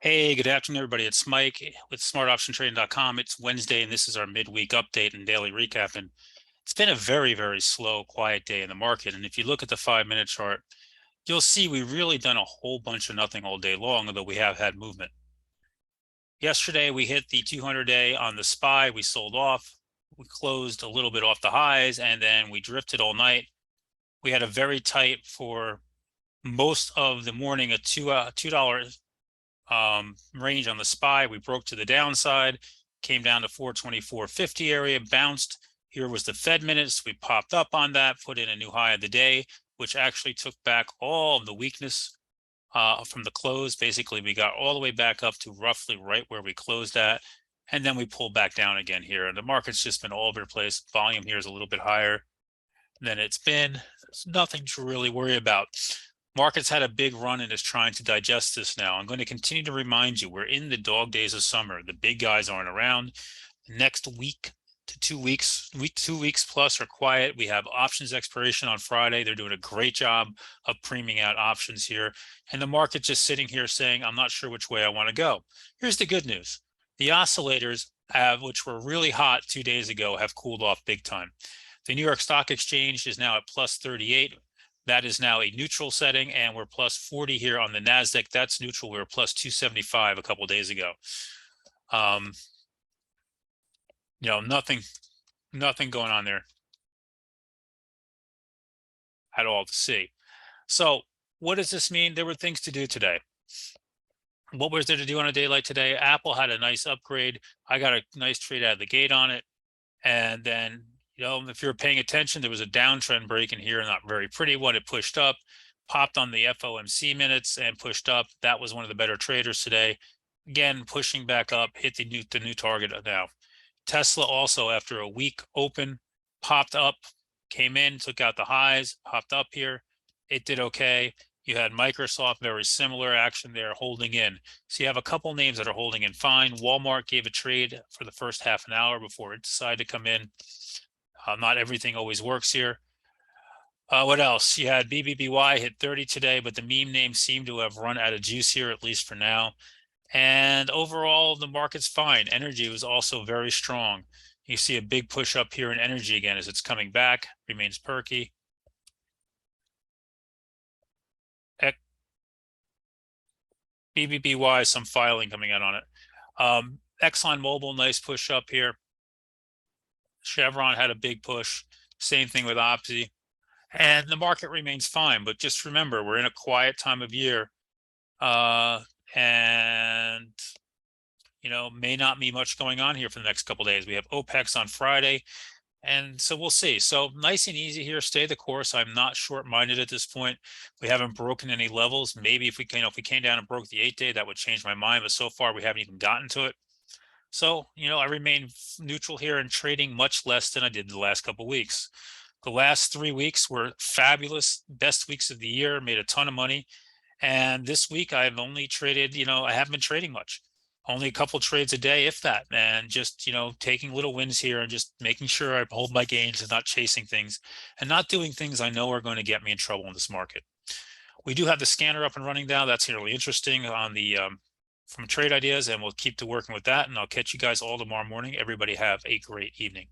Hey, good afternoon, everybody. It's Mike with smartoptiontrading.com. It's Wednesday, and this is our midweek update and daily recap. And it's been a very, very slow, quiet day in the market. And if you look at the 5-minute chart, you'll see we really done a whole bunch of nothing all day long, although we have had movement. Yesterday, we hit the 200-day on the SPY. We sold off. We closed a little bit off the highs, and then we drifted all night. We had a very tight for most of the morning, a $2 range on the SPY. We broke to the downside, came down to 424.50 area, bounced. Here was the Fed minutes. We popped up on that, put in a new high of the day, which actually took back all of the weakness from the close. Basically, we got all the way back up to roughly right where we closed at. And then we pulled back down again here. And the market's just been all over the place. Volume here is a little bit higher than it's been. There's nothing to really worry about. Markets had a big run and is trying to digest this now. I'm going to continue to remind you, we're in the dog days of summer. The big guys aren't around. Next week to 2 weeks, 2 weeks plus are quiet. We have options expiration on Friday. They're doing a great job of premiuming out options here. And the market just sitting here saying, I'm not sure which way I want to go. Here's the good news. The oscillators which were really hot 2 days ago, have cooled off big time. The New York Stock Exchange is now at plus 38. That is now a neutral setting, and we're plus 40 here on the NASDAQ. That's neutral. We were plus 275 a couple of days ago. Nothing going on there at all to see. So what does this mean? There were things to do today. What was there to do on a day like today? Apple had a nice upgrade. I got a nice trade out of the gate on it. And then, if you're paying attention, there was a downtrend break in here, not very pretty one. It pushed up, popped on the FOMC minutes and pushed up. That was one of the better traders today. Again, pushing back up, hit the new target now. Tesla also, after a week open, popped up, came in, took out the highs, popped up here. It did okay. You had Microsoft, very similar action there, holding in. So you have a couple names that are holding in fine. Walmart gave a trade for the first half an hour before it decided to come in. Not everything always works here. What else? You had BBBY hit 30 today, but the meme names seem to have run out of juice here, at least for now. And overall, the market's fine. Energy was also very strong. You see a big push up here in energy again as it's coming back, remains perky. BBBY, some filing coming out on it. ExxonMobil, nice push up here. Chevron had a big push. Same thing with Opti. And the market remains fine. But just remember, we're in a quiet time of year. And, may not be much going on here for the next couple of days. We have OPEX on Friday. And so we'll see. So nice and easy here. Stay the course. I'm not short-minded at this point. We haven't broken any levels. Maybe if we came down and broke the 8-day, that would change my mind. But so far, we haven't even gotten to it. So, I remain neutral here and trading much less than I did the last couple of weeks. The last 3 weeks were fabulous, best weeks of the year, made a ton of money. And this week I've only traded, I haven't been trading much. Only a couple trades a day, if that, and just, taking little wins here and just making sure I hold my gains and not chasing things and not doing things I know are going to get me in trouble in this market. We do have the scanner up and running now. That's really interesting on the from Trade Ideas, and we'll keep to working with that. And I'll catch you guys all tomorrow morning. Everybody have a great evening.